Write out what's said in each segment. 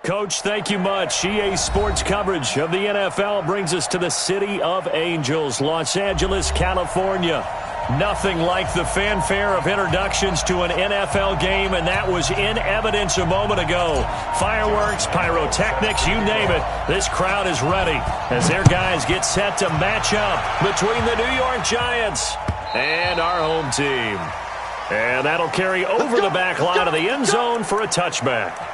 Coach, thank you much. EA Sports coverage of the NFL brings us to the City of Angels, Los Angeles, California. Nothing like the fanfare of introductions to an NFL game, and that was in evidence a moment ago. Fireworks, pyrotechnics, you name it. This crowd is ready as their guys get set to match up between the New York Giants and our home team. And that'll carry over the back line of the end zone for a touchback.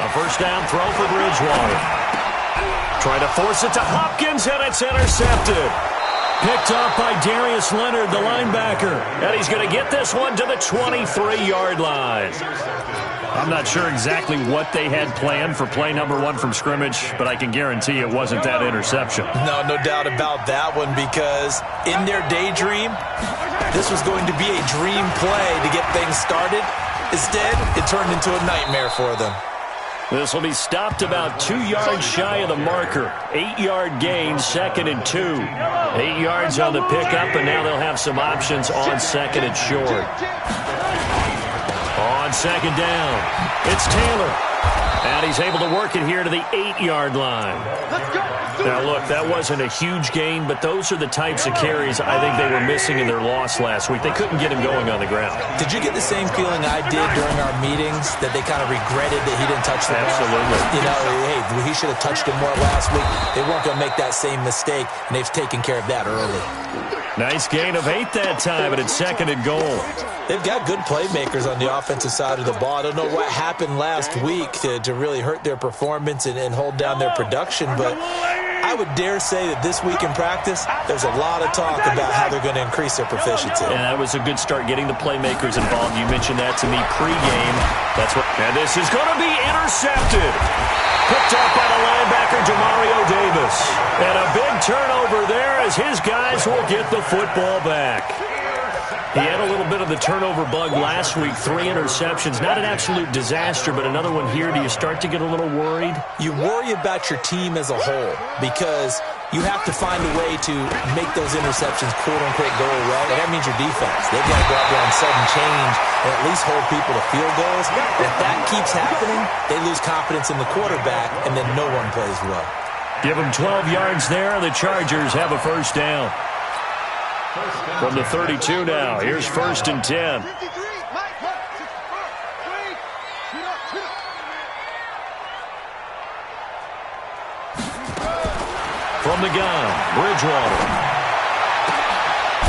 First down throw for Bridgewater. Trying to force it to Hopkins, and it's intercepted. Picked up by Darius Leonard, the linebacker. And he's going to get this one to the 23-yard line. I'm not sure exactly what they had planned for play number one from scrimmage, but I can guarantee it wasn't that interception. No doubt about that one, because in their daydream, this was going to be a dream play to get things started. Instead, it turned into a nightmare for them. This will be stopped about 2 yards shy of the marker. 8-yard gain, 2nd and 2. 8 yards on the pickup, and now they'll have some options on 2nd and short. On 2nd down, it's Taylor. And he's able to work it here to the 8-yard line. Now, look, that wasn't a huge gain, but those are the types of carries I think they were missing in their loss last week. They couldn't get him going on the ground. Did you get the same feeling I did during our meetings, that they kind of regretted that he didn't touch the ball? Absolutely. You know, hey, he should have touched him more last week. They weren't going to make that same mistake, and they've taken care of that early. Nice gain of 8 that time, and it's 2nd and goal. They've got good playmakers on the offensive side of the ball. I don't know what happened last week to really hurt their performance and hold down their production, but I would dare say that this week in practice, there's a lot of talk about how they're going to increase their proficiency. And that was a good start, getting the playmakers involved. You mentioned that to me pregame. And this is going to be intercepted. Picked up by the linebacker, Demario Davis. And a big turnover there as his guys will get the football back. He had a little bit of the turnover bug last week, 3 interceptions. Not an absolute disaster, but another one here. Do you start to get a little worried? You worry about your team as a whole, because you have to find a way to make those interceptions, quote-unquote, go away. And that means your defense. They've got to go out there and sudden change and at least hold people to field goals. And if that keeps happening, they lose confidence in the quarterback, and then no one plays well. Give them 12 yards there, and the Chargers have a first down. From the 32 now, here's 1st and 10. From the gun, Bridgewater.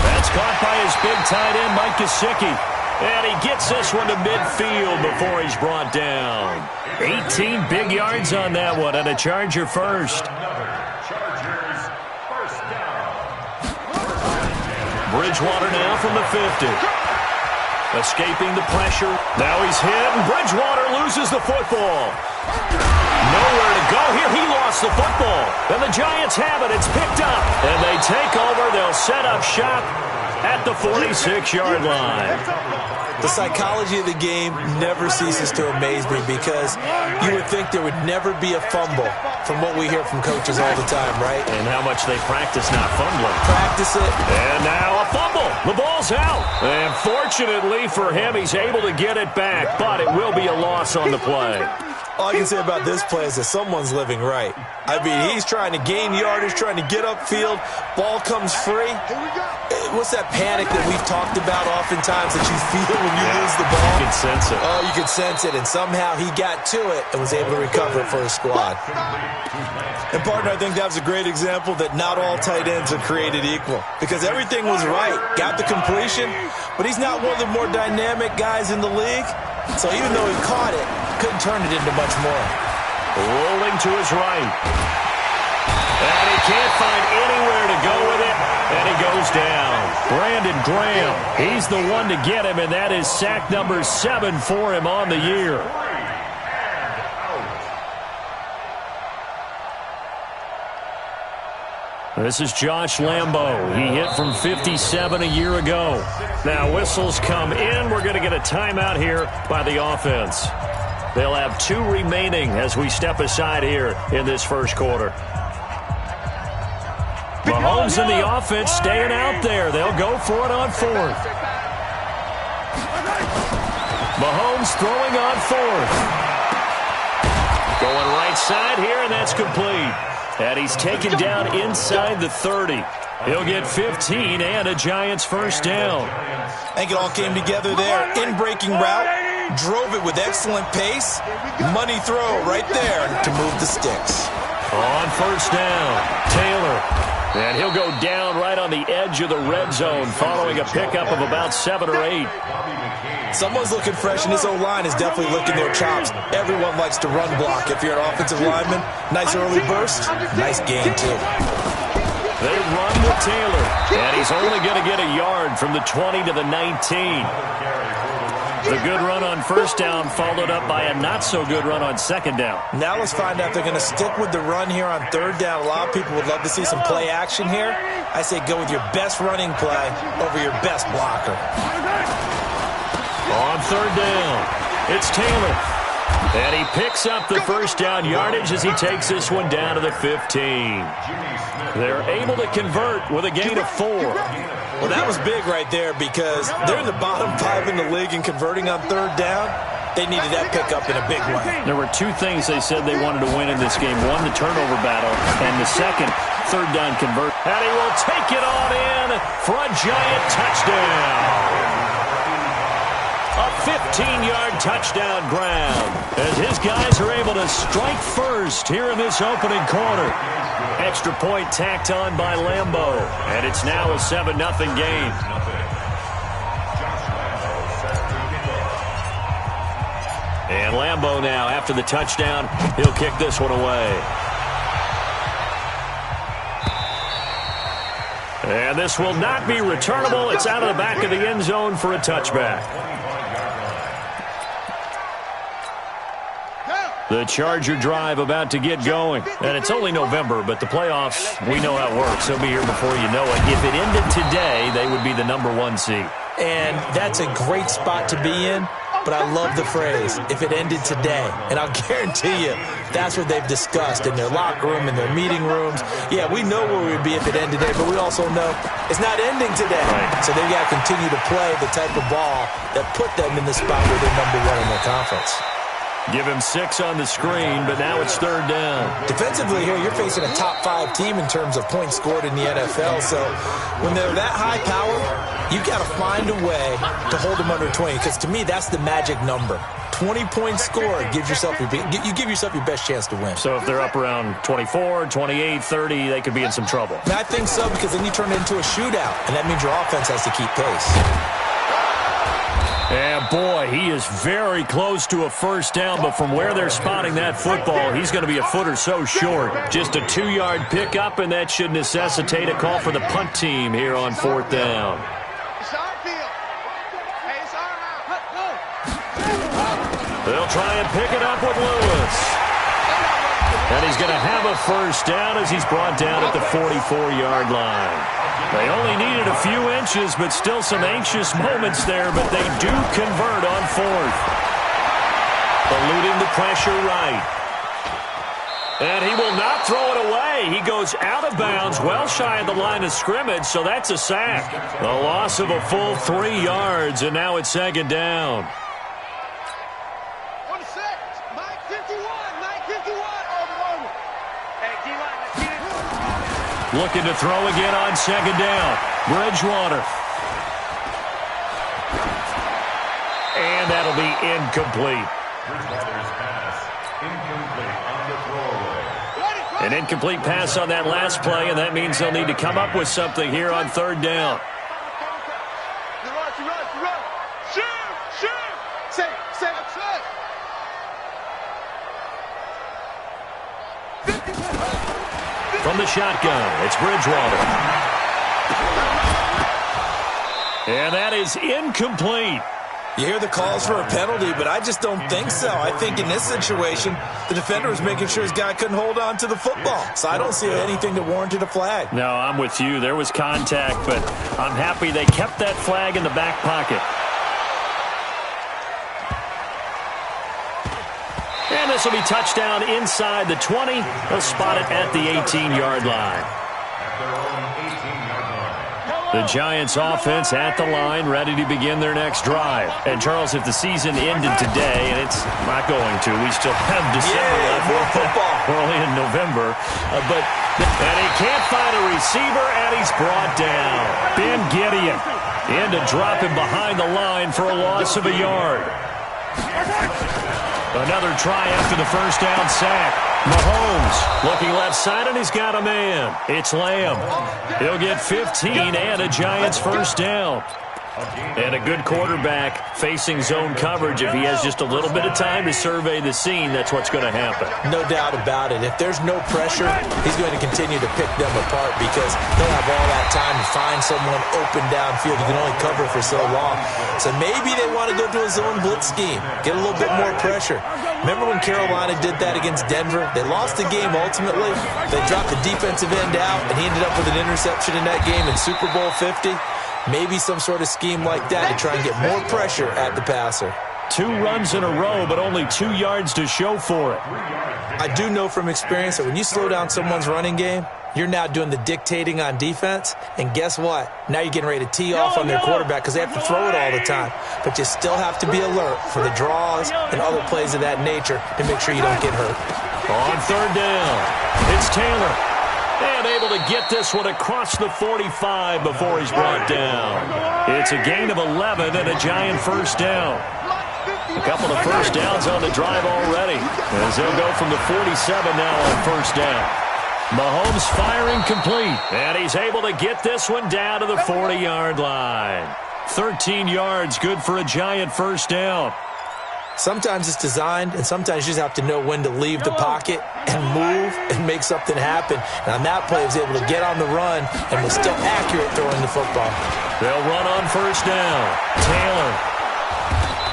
That's caught by his big tight end, Mike Gesicki. And he gets this one to midfield before he's brought down. 18 big yards on that one, and a Charger first. Bridgewater now from the 50. Escaping the pressure. Now he's hit, and Bridgewater loses the football. Nowhere to go here. He lost the football. And the Giants have it. It's picked up. And they take over. They'll set up shop at the 46-yard line. The psychology of the game never ceases to amaze me, because you would think there would never be a fumble from what we hear from coaches all the time, right? And how much they practice not fumbling. Practice it. And now a fumble. The ball's out. And fortunately for him, he's able to get it back, but it will be a loss on the play. All I can say about this play is that someone's living right. I mean, he's trying to gain yardage, trying to get upfield. Ball comes free. What's that panic that we've talked about oftentimes that you feel when you lose the ball? You can sense it. Oh, you can sense it, and somehow he got to it and was able to recover it for his squad. And, partner, I think that was a great example that not all tight ends are created equal, because everything was right. Got the completion, but he's not one of the more dynamic guys in the league. So even though he caught it, couldn't turn it into much more. Rolling to his right. And he can't find anywhere to go with it. And he goes down. Brandon Graham, he's the one to get him, and that is sack number 7 for him on the year. This is Josh Lambo. He hit from 57 a year ago. Now whistles come in. We're going to get a timeout here by the offense. They'll have 2 remaining as we step aside here in this first quarter. Mahomes and the offense staying out there. They'll go for it on 4th. Mahomes throwing on 4th. Going right side here, and that's complete. And he's taken down inside the 30. He'll get 15 and a Giants first down. I think it all came together there. In-breaking route, drove it with excellent pace. Money throw right there to move the sticks. On first down, Taylor. And he'll go down right on the edge of the red zone following a pickup of about 7 or 8. Someone's looking fresh, and his O-line is definitely licking their chops. Everyone likes to run block. If you're an offensive lineman, nice early burst, nice gain too. They run with Taylor, and he's only going to get a yard from the 20 to the 19. The good run on first down followed up by a not-so-good run on second down. Now let's find out if they're going to stick with the run here on third down. A lot of people would love to see some play action here. I say go with your best running play over your best blocker. On third down, it's Taylor. And he picks up the first down yardage as he takes this one down to the 15. They're able to convert with a gain of 4. Well, that was big right there because they're in the bottom 5 in the league in converting on third down. They needed that pickup in a big way. There were 2 things they said they wanted to win in this game. One, the turnover battle, and the second, third down convert. And he will take it on in for a Giant touchdown. A 15-yard touchdown grab as his guys are able to strike first here in this opening quarter. Extra point tacked on by Lambeau, and it's now a 7-0 game. And Lambeau now, after the touchdown, he'll kick this one away. And this will not be returnable. It's out of the back of the end zone for a touchback. The Charger drive about to get going. And it's only November, but the playoffs, we know how it works. They'll be here before you know it. If it ended today, they would be the #1 seed. And that's a great spot to be in, but I love the phrase, if it ended today. And I'll guarantee you, that's what they've discussed in their locker room, in their meeting rooms. Yeah, we know where we'd be if it ended today, but we also know it's not ending today. Right. So they've got to continue to play the type of ball that put them in the spot where they're #1 in their conference. Give him 6 on the screen, but now it's third down. Defensively here, you're facing a top 5 team in terms of points scored in the NFL. So when they're that high powered, you got to find a way to hold them under 20. Because to me, that's the magic number. 20 points scored gives yourself you give yourself your best chance to win. So if they're up around 24, 28, 30, they could be in some trouble. And I think so, because then you turn it into a shootout, and that means your offense has to keep pace. And boy, he is very close to a first down, but from where they're spotting that football, he's going to be a foot or so short. Just a 2-yard pickup, and that should necessitate a call for the punt team here on fourth down. They'll try and pick it up with Lewis. And he's going to have a first down as he's brought down at the 44-yard line. They only needed a few inches, but still some anxious moments there, but they do convert on fourth. Eluding the pressure right. And he will not throw it away. He goes out of bounds, well shy of the line of scrimmage, so that's a sack. The loss of a full 3 yards, and now it's second down. Looking to throw again on second down. Bridgewater. And that'll be incomplete. Bridgewater's pass. Incomplete on the throwaway. An incomplete pass on that last play, and that means they'll need to come up with something here on third down. From the shotgun, it's Bridgewater. And that is incomplete. You hear the calls for a penalty, but I just don't think so. I think in this situation, the defender was making sure his guy couldn't hold on to the football. So I don't see anything that warranted a flag. No, I'm with you. There was contact, but I'm happy they kept that flag in the back pocket. And this will be touchdown inside the 20. They'll spot it at the 18-yard line. The Giants offense at the line, ready to begin their next drive. And, Charles, if the season ended today, and it's not going to, we still have December left. More football. We're only in November. And he can't find a receiver, and he's brought down. Ben Gideon in to drop him behind the line for a loss of a yard. Another try after the first down sack. Mahomes looking left side, and he's got a man. It's Lamb. He'll get 15 and a Giants first down. And a good quarterback facing zone coverage. If he has just a little bit of time to survey the scene, that's what's going to happen. No doubt about it. If there's no pressure, he's going to continue to pick them apart because he'll have all that time to find someone open downfield. You can only cover for so long. So maybe they want to go to a zone blitz scheme, get a little bit more pressure. Remember when Carolina did that against Denver? They lost the game ultimately. They dropped the defensive end out, and he ended up with an interception in that game in Super Bowl 50. Maybe some sort of scheme like that to try and get more pressure at the passer. 2 runs in a row, but only 2 yards to show for it. I do know from experience that when you slow down someone's running game, you're now doing the dictating on defense. And guess what? Now you're getting ready to tee off on their quarterback because they have to throw it all the time. But you still have to be alert for the draws and other plays of that nature to make sure you don't get hurt. On third down, it's Taylor. And able to get this one across the 45 before he's brought down. It's a gain of 11 and a Giant first down. A couple of first downs on the drive already, as they'll go from the 47 now on first down. Mahomes firing complete, and he's able to get this one down to the 40-yard line. 13 yards, good for a Giant first down. Sometimes it's designed, and sometimes you just have to know when to leave the pocket and move and make something happen. And on that play, he was able to get on the run and was still accurate throwing the football. They'll run on first down. Taylor.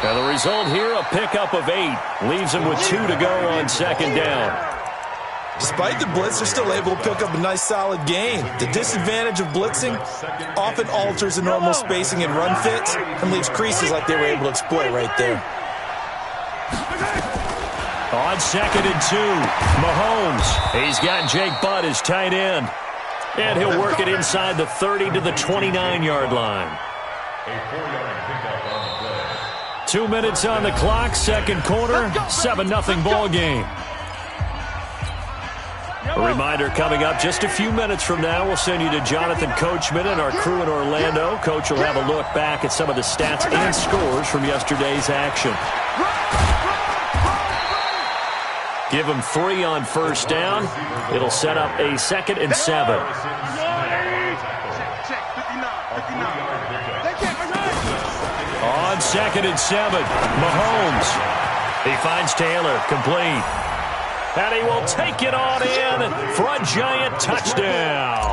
And the result here, a pickup of 8. Leaves him with 2 to go on second down. Despite the blitz, they're still able to pick up a nice, solid gain. The disadvantage of blitzing often alters the normal spacing and run fits and leaves creases like they were able to exploit right there. On second and 2, Mahomes. He's got Jake Butt as tight end. And he'll work it inside the 30 to the 29-yard line. A 4-yard pickup on the play. 2 minutes on the clock, second quarter, 7-0 ball game. A reminder coming up just a few minutes from now, we'll send you to Jonathan Coachman and our crew in Orlando. Coach will have a look back at some of the stats and scores from yesterday's action. Give him 3 on first down. It'll set up a 2nd and 7. On 2nd and 7, Mahomes. He finds Taylor, complete. And he will take it on in for a Giant touchdown.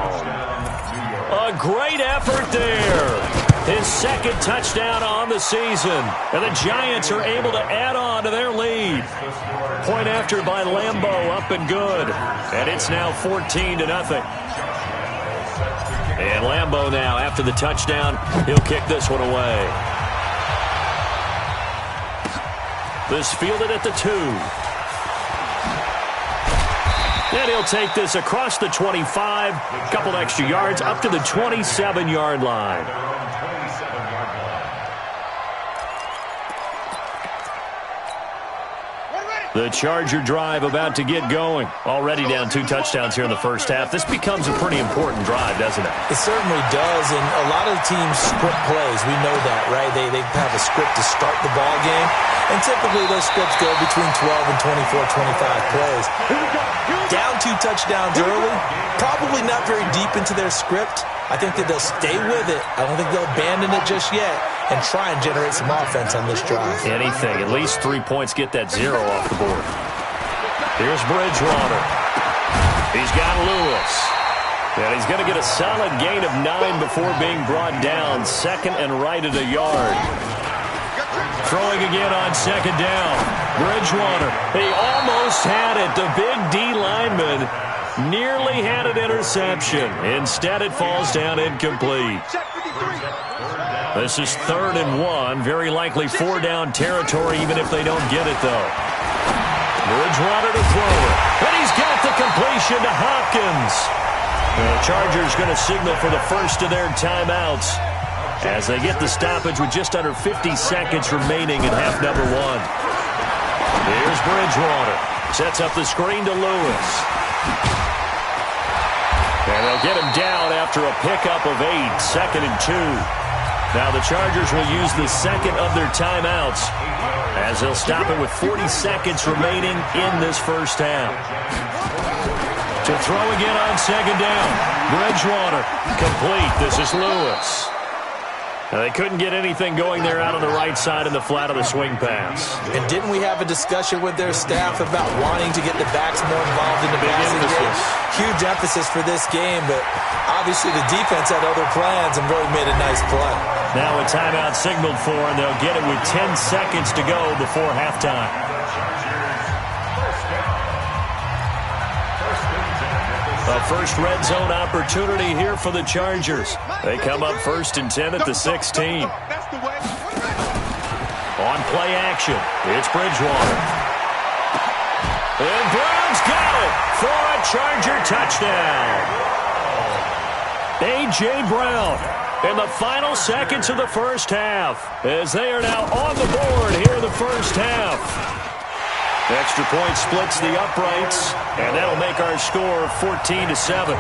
A great effort there. His 2nd touchdown on the season. And the Giants are able to add on to their lead. Point after by Lambeau, up and good. And it's now 14-0. And Lambeau now, after the touchdown, he'll kick this one away. This fielded at the 2. And he'll take this across the 25, a couple extra yards, up to the 27-yard line. The Charger drive about to get going. Already down 2 touchdowns here in the first half. This becomes a pretty important drive, doesn't it? It certainly does, and a lot of the teams script plays. We know that, right? They have a script to start the ball game, and typically those scripts go between 12 and 24, 25 plays. Down 2 touchdowns early, probably not very deep into their script. I think that they'll stay with it. I don't think they'll abandon it just yet and try and generate some offense on this drive. Anything. At least 3 points, get that 0 off the board. Here's Bridgewater. He's got Lewis. And he's going to get a solid gain of 9 before being brought down. 2nd and right at a yard. Throwing again on 2nd down. Bridgewater. He almost had it. The big D lineman nearly had an interception. Instead, it falls down incomplete. This is 3rd and 1. Very likely 4-down territory, even if they don't get it, though. Bridgewater to throw it. And he's got the completion to Hopkins. The Chargers going to signal for the first of their timeouts as they get the stoppage with just under 50 seconds remaining in half number one. Here's Bridgewater. Sets up the screen to Lewis. And they'll get him down after a pickup of 8, 2nd and 2. Now the Chargers will use the second of their timeouts as they'll stop it with 40 seconds remaining in this first half. To throw again on 2nd down. Bridgewater complete. This is Lewis. Now, they couldn't get anything going there out on the right side in the flat of the swing pass. And didn't we have a discussion with their staff about wanting to get the backs more involved in the passing game? Huge emphasis for this game, but obviously the defense had other plans and really made a nice play. Now a timeout signaled for, and they'll get it with 10 seconds to go before halftime. A first red zone opportunity here for the Chargers. They come up 1st and 10 at the 16. On play action, it's Bridgewater. And Brown's got it for a Charger touchdown. A.J. Brown in the final seconds of the first half as they are now on the board here in the first half. Extra point splits the uprights, and that'll make our score 14-7.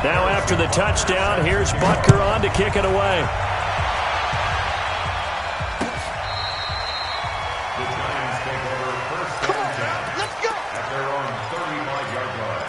Now after the touchdown, here's Butker on to kick it away. The Giants take over first and 10. Let's go. At their own 35-yard line.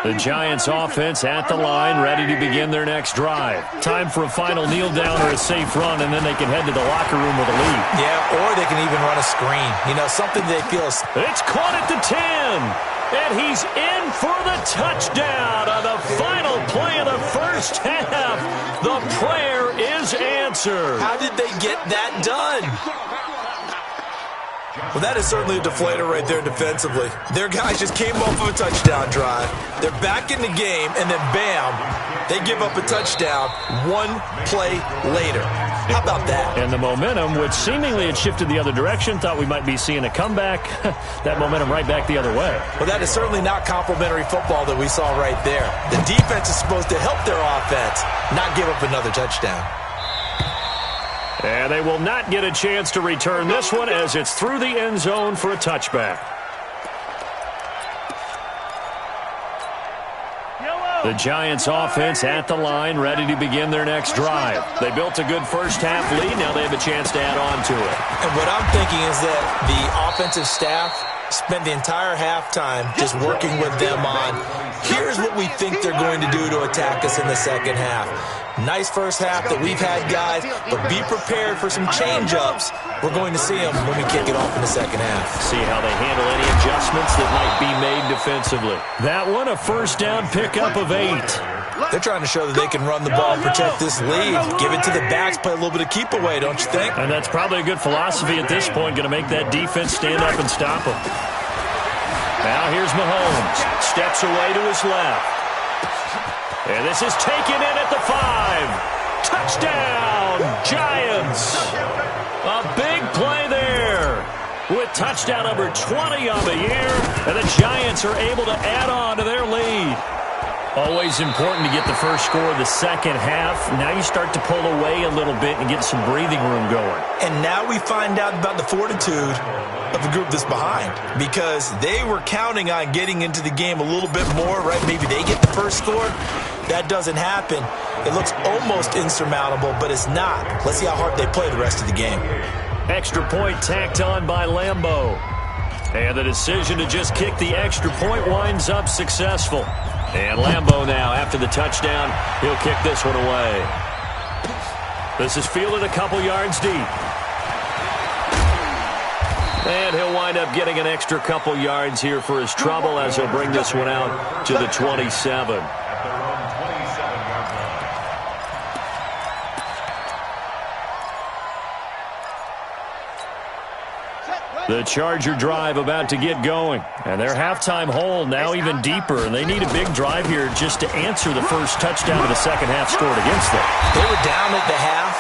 The Giants offense at the line, ready to begin their next drive. Time for a final kneel down or a safe run, and then they can head to the locker room with a lead. Yeah, or they can even run a screen. You know, something they feel... It's caught at the 10, and he's in for the touchdown on the final play of the first half. The prayer is answered. How did they get that done? Well, that is certainly a deflator right there defensively. Their guys just came off of a touchdown drive. They're back in the game, and then bam, they give up a touchdown one play later. How about that? And the momentum, which seemingly had shifted the other direction, thought we might be seeing a comeback. That momentum right back the other way. Well, that is certainly not complimentary football that we saw right there. The defense is supposed to help their offense, not give up another touchdown. And they will not get a chance to return this one as it's through the end zone for a touchback. The Giants offense at the line, ready to begin their next drive. They built a good first half lead. Now they have a chance to add on to it. And what I'm thinking is that the offensive staff spent the entire halftime just working with them on, here's what we think they're going to do to attack us in the second half. Nice first half that we've had, guys, but be prepared for some change-ups. We're going to see them when we kick it off in the second half. See how they handle any adjustments that might be made defensively. That one, a first down pickup of 8. They're trying to show that they can run the ball, protect this lead. Give it to the backs, play a little bit of keep away, don't you think? And that's probably a good philosophy at this point, going to make that defense stand up and stop them. Now here's Mahomes. Steps away to his left. And this is taken in at the 5. Touchdown, Giants. A big play there with touchdown number 20 on the year. And the Giants are able to add on to their lead. Always important to get the first score of the second half. Now you start to pull away a little bit and get some breathing room going. And now we find out about the fortitude of the group that's behind, because they were counting on getting into the game a little bit more, right? Maybe they get the first score. That doesn't happen. It looks almost insurmountable, but it's not. Let's see how hard they play the rest of the game. Extra point tacked on by Lambeau. And the decision to just kick the extra point winds up successful. And Lambeau now, after the touchdown, he'll kick this one away. This is fielded a couple yards deep. And he'll wind up getting an extra couple yards here for his trouble as he'll bring this one out to the 27. The Charger drive about to get going. And their halftime hole now even deeper. And they need a big drive here just to answer the first touchdown of the second half scored against them. They were down at the half.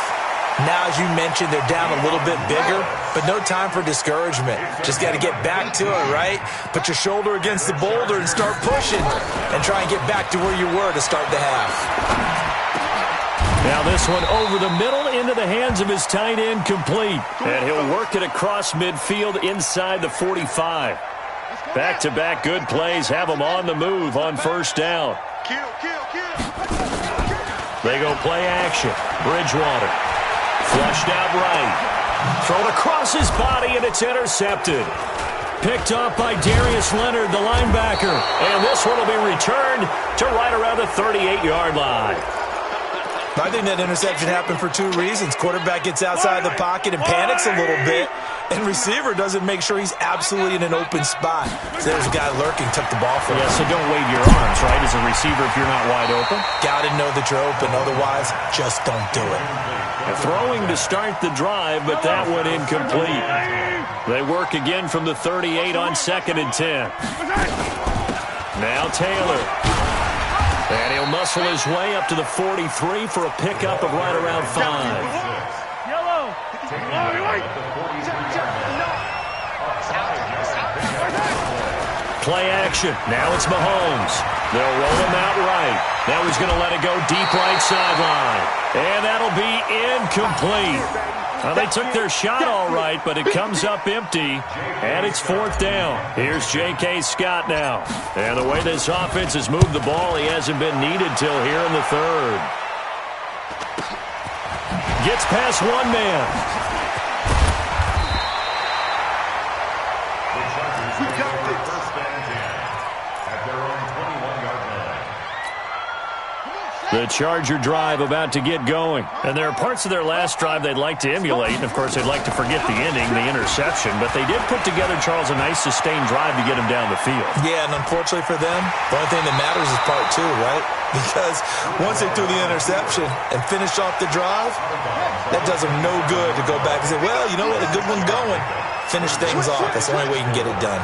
Now, as you mentioned, they're down a little bit bigger, but no time for discouragement. Just got to get back to it, right? Put your shoulder against the boulder and start pushing and try and get back to where you were to start the half. Now this one over the middle into the hands of his tight end, complete. And he'll work it across midfield inside the 45. Back-to-back good plays have him on the move on first down. They go play action. Bridgewater. Flushed out right. Thrown across his body, and it's intercepted. Picked off by Darius Leonard, the linebacker. And this one will be returned to right around the 38-yard line. I think that interception happened for two reasons. Quarterback gets outside the pocket and panics a little bit, and receiver doesn't make sure he's absolutely in an open spot. So there's a guy lurking, took the ball from him. Yeah, so don't wave your arms, right, as a receiver if you're not wide open. Got to know that you're open. Otherwise, just don't do it. Throwing to start the drive, but that one incomplete. They work again from the 38 on 2nd and 10. Now Taylor. And he'll muscle his way up to the 43 for a pickup of right around 5. Yellow. Play action. Now it's Mahomes. They'll roll him out right. Now he's going to let it go deep right sideline. And that'll be incomplete. Well, they took their shot all right, but it comes up empty, and it's 4th down. Here's J.K. Scott now. And the way this offense has moved the ball, he hasn't been needed till here in the 3rd. Gets past one man. The Charger drive about to get going. And there are parts of their last drive they'd like to emulate. And, of course, they'd like to forget the ending, the interception. But they did put together, Charles, a nice sustained drive to get him down the field. Yeah, and unfortunately for them, the only thing that matters is part 2, right? Because once they threw the interception and finished off the drive, that does them no good to go back and say, well, you know what, a good one going. Finish things off. That's the only way you can get it done.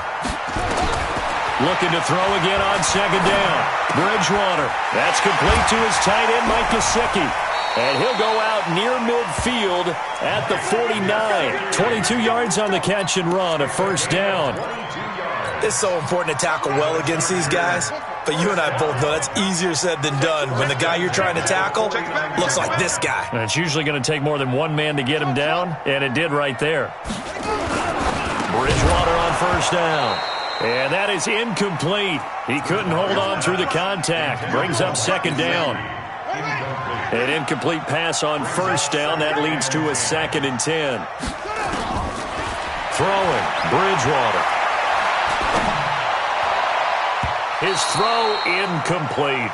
Looking to throw again on 2nd down. Bridgewater. That's complete to his tight end, Mike Gesicki. And he'll go out near midfield at the 49. 22 yards on the catch and run, a 1st down. It's so important to tackle well against these guys. But you and I both know that's easier said than done when the guy you're trying to tackle looks like this guy. And it's usually going to take more than one man to get him down, and it did right there. Bridgewater on 1st down. And that is incomplete. He couldn't hold on through the contact. Brings up 2nd down. An incomplete pass on 1st down. That leads to a 2nd and 10. Throwing. Bridgewater. His throw incomplete.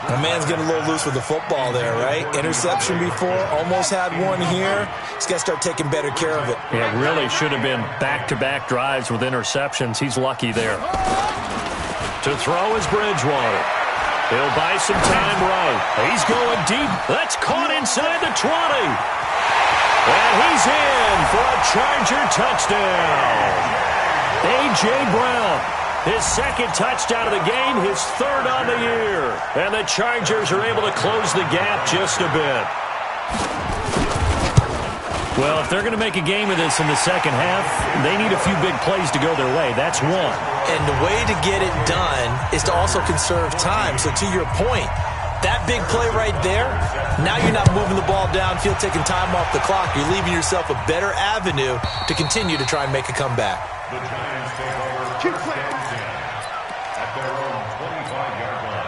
The man's getting a little loose with the football there, right? Interception before, almost had one here. He's got to start taking better care of it. Yeah, it really should have been back-to-back drives with interceptions. He's lucky there. To throw is Bridgewater. He'll buy some time right. He's going deep. That's caught inside the 20. And he's in for a Charger touchdown. A.J. Brown. His 2nd touchdown of the game, his 3rd on the year. And the Chargers are able to close the gap just a bit. Well, if they're going to make a game of this in the second half, they need a few big plays to go their way. That's one. And the way to get it done is to also conserve time. So to your point, that big play right there, now you're not moving the ball downfield, taking time off the clock. You're leaving yourself a better avenue to continue to try and make a comeback. The Giants take over at their own 25-yard line.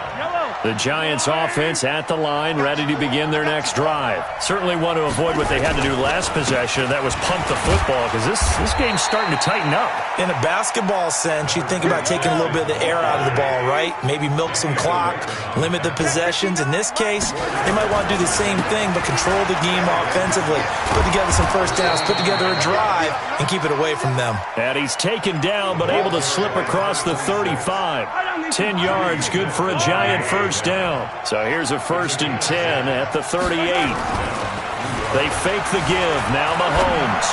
The Giants offense at the line, ready to begin their next drive. Certainly want to avoid what they had to do last possession. That was punt the football, because this game's starting to tighten up. In a basketball sense, you think about taking a little bit of the air out of the ball, right? Maybe milk some clock, limit the possessions. In this case, they might want to do the same thing, but control the game offensively. Put together some first downs, put together a drive, and keep it away from them. And he's taken down, but able to slip across the 35. 10 yards, good for a Giant first down. So here's a 1st and 10 at the 38. They fake the give. Now Mahomes.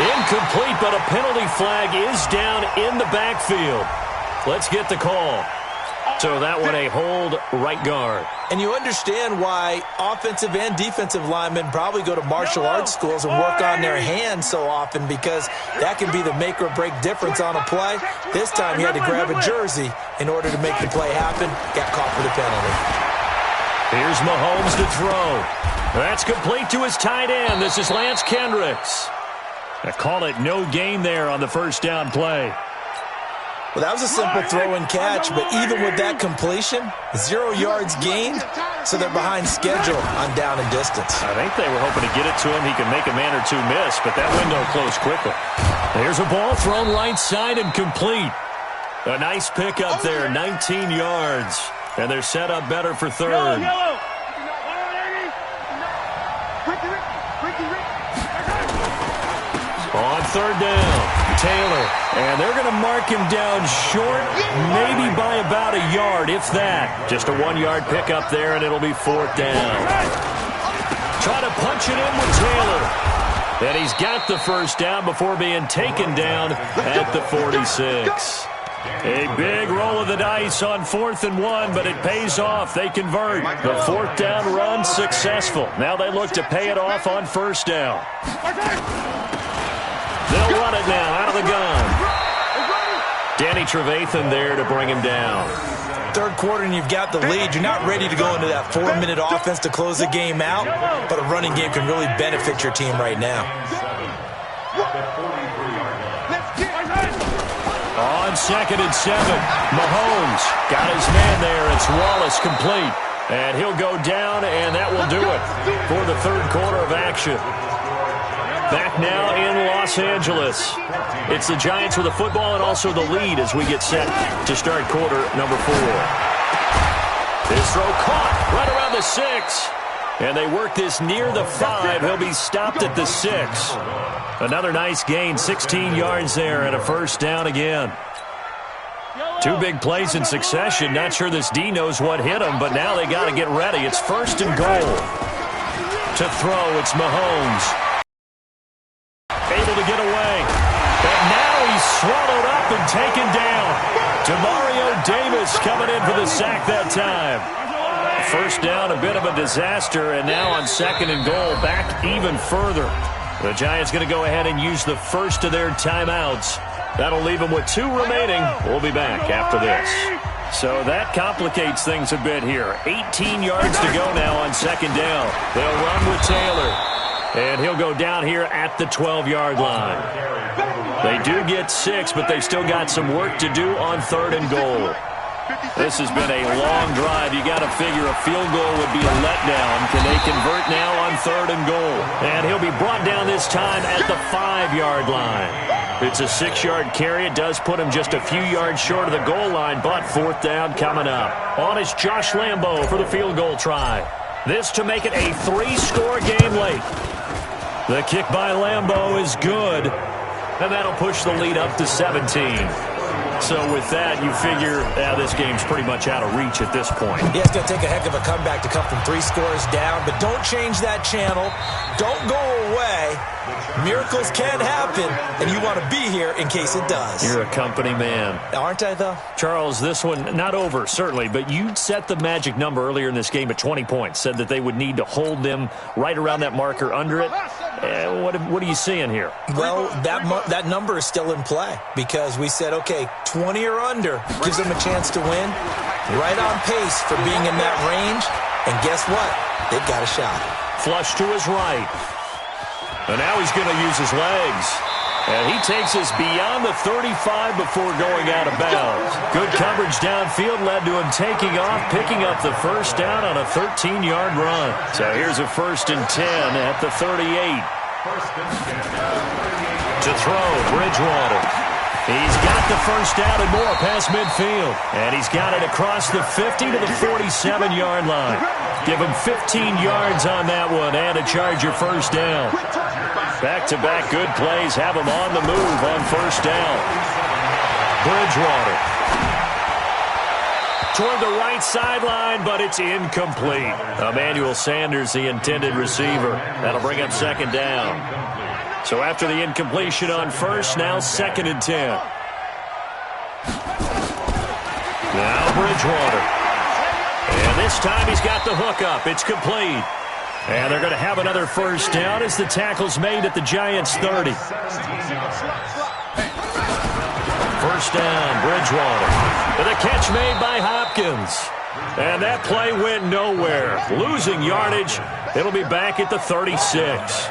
Incomplete, but a penalty flag is down in the backfield. Let's get the call. So that one a hold right guard. And you understand why offensive and defensive linemen probably go to martial arts schools and work on their hands so often, because that can be the make or break difference on a play. This time he had to grab a jersey in order to make the play happen. Got caught for the penalty. Here's Mahomes to throw. That's complete to his tight end. This is Lance Kendricks. I call it no gain there on the first down play. Well, that was a simple throw and catch, but even with that completion, 0 yards gained, so they're behind schedule on down and distance. I think they were hoping to get it to him. He could make a man or two miss, but that window closed quickly. There's a ball thrown right side and complete. A nice pickup there, 19 yards. And they're set up better for third. On third down, Taylor. And they're going to mark him down short, maybe by about a yard, if that. Just a 1 yard pickup there, and it'll be fourth down. Try to punch it in with Taylor. And he's got the first down before being taken down at the 46. A big roll of the dice on 4th and 1, but it pays off. They convert. The fourth down run successful. Now they look to pay it off on first down. They'll run it now out of the gun. Danny Trevathan there to bring him down. Third quarter and you've got the lead. You're not ready to go into that 4-minute offense to close the game out, but a running game can really benefit your team right now. On 2nd and 7, Mahomes got his man there. It's Wallace complete. And he'll go down, and that will do it for the third quarter of action. Back now in Los Angeles. It's the Giants with the football and also the lead as we get set to start quarter number 4. This throw caught right around the 6. And they work this near the 5. He'll be stopped at the 6. Another nice gain, 16 yards there and a first down again. 2 big plays in succession. Not sure this D knows what hit him, but now they got to get ready. It's 1st and goal. To throw, it's Mahomes. Able to get away. But now he's swallowed up and taken down. Demario Davis coming in for the sack that time. First down, a bit of a disaster, and now on 2nd and goal, back even further. The Giants going to go ahead and use the first of their timeouts. That'll leave them with 2 remaining. We'll be back after this. So that complicates things a bit here. 18 yards to go now on 2nd down. They'll run with Taylor. And he'll go down here at the 12-yard line. They do get 6, but they've still got some work to do on 3rd and goal. This has been a long drive. You got to figure a field goal would be a letdown. Can they convert now on 3rd and goal? And he'll be brought down this time at the 5-yard line. It's a 6-yard carry. It does put him just a few yards short of the goal line, but 4th down coming up. On is Josh Lambo for the field goal try. This to make it a 3-score game late. The kick by Lambo is good, and that'll push the lead up to 17. So with that, you figure this game's pretty much out of reach at this point. Yeah, it's going to take a heck of a comeback to come from 3 scores down, but don't change that channel. Don't go away. Miracles can happen, and you want to be here in case it does. You're a company man. Aren't I, though? Charles, this one, not over, certainly, but you set the magic number earlier in this game at 20 points, said that they would need to hold them right around that marker under it. What are you seeing here? Well, that number is still in play because we said, okay, 20 or under gives them a chance to win. Right on pace for being in that range, and guess what? They've got a shot. Flush to his right. And now he's going to use his legs. And he takes us beyond the 35 before going out of bounds. Good coverage downfield led to him taking off, picking up the first down on a 13-yard run. So here's a 1st and 10 at the 38. To throw, Bridgewater. He's got the first down and more past midfield. And he's got it across the 50 to the 47-yard line. Give him 15 yards on that one and a Charger first down. Back-to-back good plays have him on the move on first down. Bridgewater. Toward the right sideline, but it's incomplete. Emmanuel Sanders, the intended receiver. That'll bring up 2nd down. So after the incompletion on first, now 2nd and 10. Now Bridgewater. And this time he's got the hook up. It's complete. And they're going to have another first down as the tackle's made at the Giants' 30. First down, Bridgewater. And a catch made by Hopkins. And that play went nowhere. Losing yardage. It'll be back at the 36.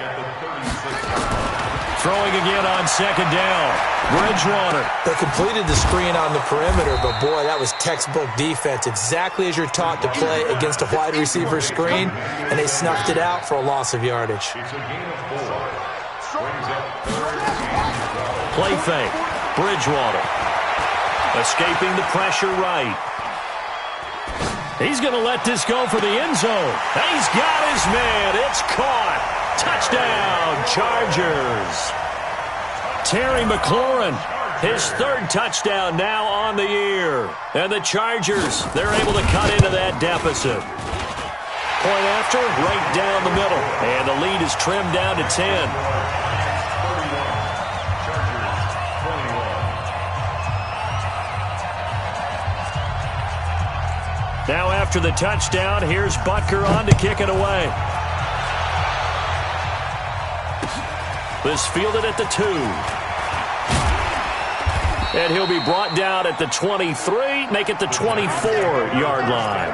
Throwing again on 2nd down. Bridgewater. They completed the screen on the perimeter, but boy, that was textbook defense. Exactly as you're taught to play against a wide receiver screen, and they snuffed it out for a loss of yardage. Play fake. Bridgewater. Escaping the pressure right. He's going to let this go for the end zone. He's got his man. It's caught. Touchdown, Chargers. Terry McLaurin, his 3rd touchdown now on the year. And the Chargers, they're able to cut into that deficit. Point after, right down the middle. And the lead is trimmed down to 10. Now after the touchdown, here's Butker on to kick it away. This fielded at the 2. And he'll be brought down at the 23, make it the 24-yard line.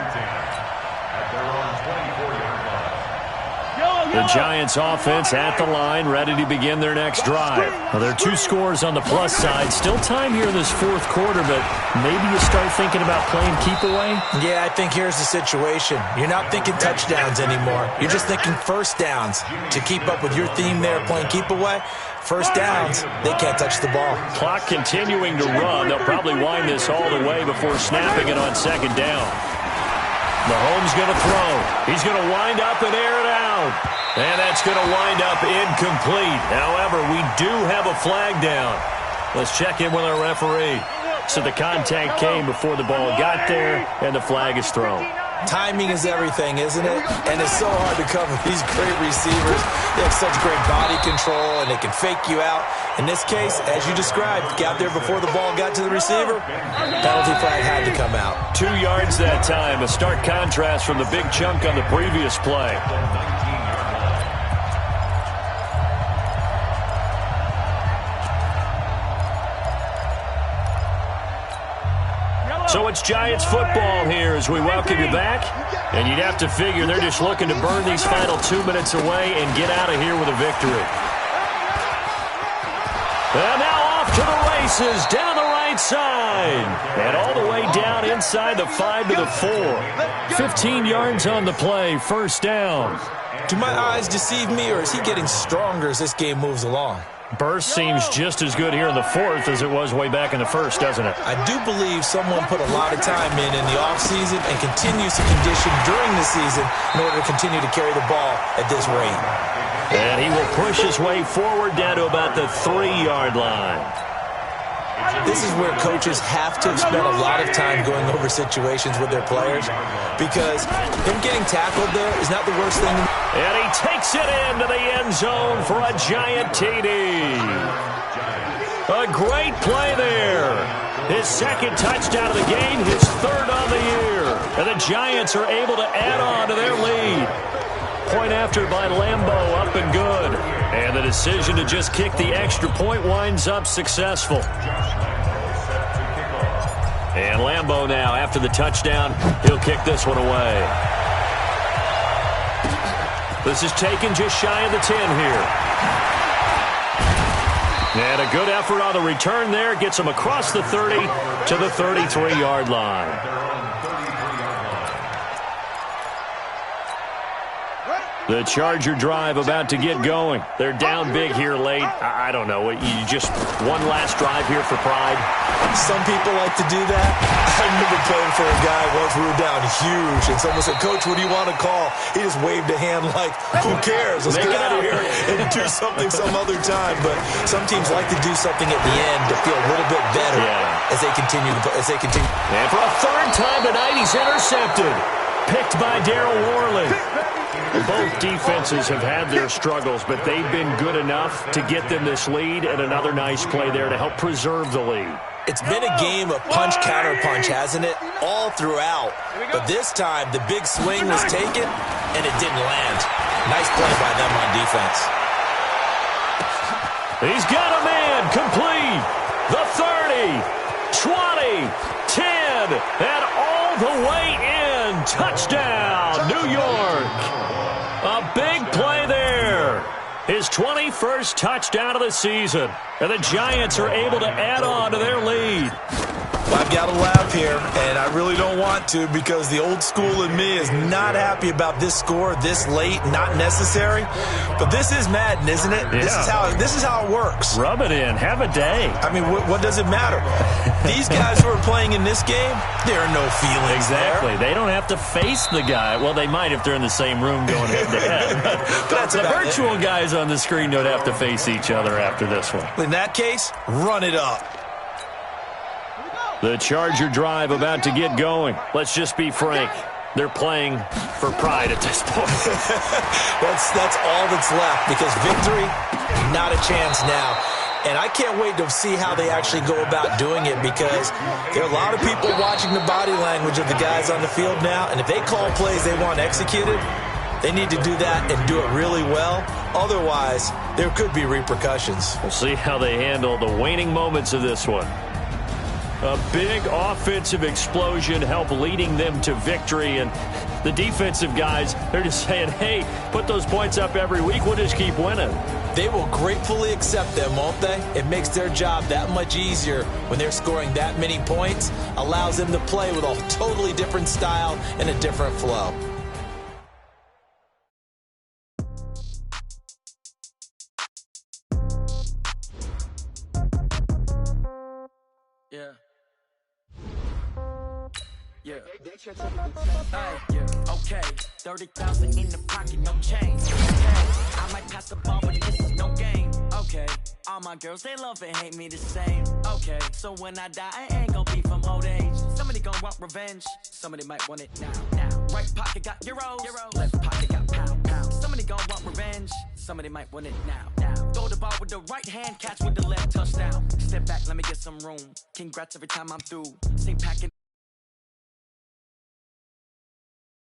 The Giants offense at the line, ready to begin their next drive. Well, there are 2 scores on the plus side. Still time here in this 4th quarter, but maybe you start thinking about playing keep away? Yeah, I think here's the situation. You're not thinking touchdowns anymore. You're just thinking first downs. To keep up with your theme there, playing keep away, first downs, they can't touch the ball. Clock continuing to run. They'll probably wind this all the way before snapping it on 2nd down. Mahomes going to throw. He's going to wind up and air it out. And that's going to wind up incomplete. However, we do have a flag down. Let's check in with our referee. So the contact came before the ball got there, and the flag is thrown. Timing is everything, isn't it? And it's so hard to cover these great receivers. They have such great body control, and they can fake you out. In this case, as you described, got there before the ball got to the receiver. Penalty flag had to come out. 2 yards that time, a stark contrast from the big chunk on the previous play. So it's Giants football here as we welcome you back. And you'd have to figure they're just looking to burn these final 2 minutes away and get out of here with a victory. And now off to the races, down the right side. And all the way down inside the 5 to the 4. 15 yards on the play, first down. Do my eyes deceive me, or is he getting stronger as this game moves along? Burst seems just as good here in the 4th as it was way back in the 1st, doesn't it? I do believe someone put a lot of time in the offseason and continues to condition during the season in order to continue to carry the ball at this rate. And he will push his way forward down to about the 3-yard line. This is where coaches have to have spent a lot of time going over situations with their players, because him getting tackled there is not the worst thing. And he takes it into the end zone for a Giant TD. A great play there. His 2nd touchdown of the game, his 3rd on the year. And the Giants are able to add on to their lead. Point after by Lambeau, up and good. And the decision to just kick the extra point winds up successful. And Lambeau now, after the touchdown, he'll kick this one away. This is taken just shy of the 10 here. And a good effort on the return there. Gets him across the 30 to the 33-yard line. The Charger drive about to get going. They're down big here late. I don't know. You just one last drive here for pride? Some people like to do that. I remember playing for a guy once. We were down huge, and someone said, "Coach, what do you want to call?" He just waved a hand like, "Who cares? Let's get out of here and do something some other time." But some teams like to do something at the end to feel a little bit better as they continue. And for a 3rd time tonight, he's intercepted. Picked by Darryl Worley. Both defenses have had their struggles, but they've been good enough to get them this lead, and another nice play there to help preserve the lead. It's been a game of punch-counter-punch, hasn't it? All throughout. But this time, the big swing was taken, and it didn't land. Nice play by them on defense. He's got a man complete. The 30, 20, 10, and all the way in. Touchdown, New York. A big play there. His 21st touchdown of the season. And the Giants are able to add on to their lead. Well, I've got to laugh here, and I really don't want to because the old school in me is not happy about this score this late, not necessary. But this is Madden, isn't it? Yeah. This is how it works. Rub it in. Have a day. I mean, what does it matter? These guys who are playing in this game, there are no feelings Exactly. there. They don't have to face the guy. Well, they might if they're in the same room going head-to-head. But that's the about virtual guys on the screen don't have to face each other after this one. In that case, run it up. The Charger drive about to get going. Let's just be frank. They're playing for pride at this point. That's all that's left because victory, not a chance now. And I can't wait to see how they actually go about doing it because there are a lot of people watching the body language of the guys on the field now. And if they call plays they want executed, they need to do that and do it really well. Otherwise, there could be repercussions. We'll see how they handle the waning moments of this one. A big offensive explosion helped leading them to victory, and the defensive guys, they're just saying, hey, put those points up every week, we'll just keep winning. They will gratefully accept them, won't they? It makes their job that much easier when they're scoring that many points, allows them to play with a totally different style and a different flow. Yeah. Yeah. Hey, yeah. Okay. 30,000 in the pocket, no change. Okay. I might pass the ball, but this is no game. Okay. All my girls, they love and hate me the same. Okay. So when I die, I ain't gonna be from old age. Somebody gonna want revenge. Somebody might want it now. Right pocket got euros. Left pocket got pound. Somebody gonna want revenge. Somebody might want it now. Throw the ball with the right hand, catch with the left, touchdown. Step back, let me get some room. Congrats every time I'm through. Say packing.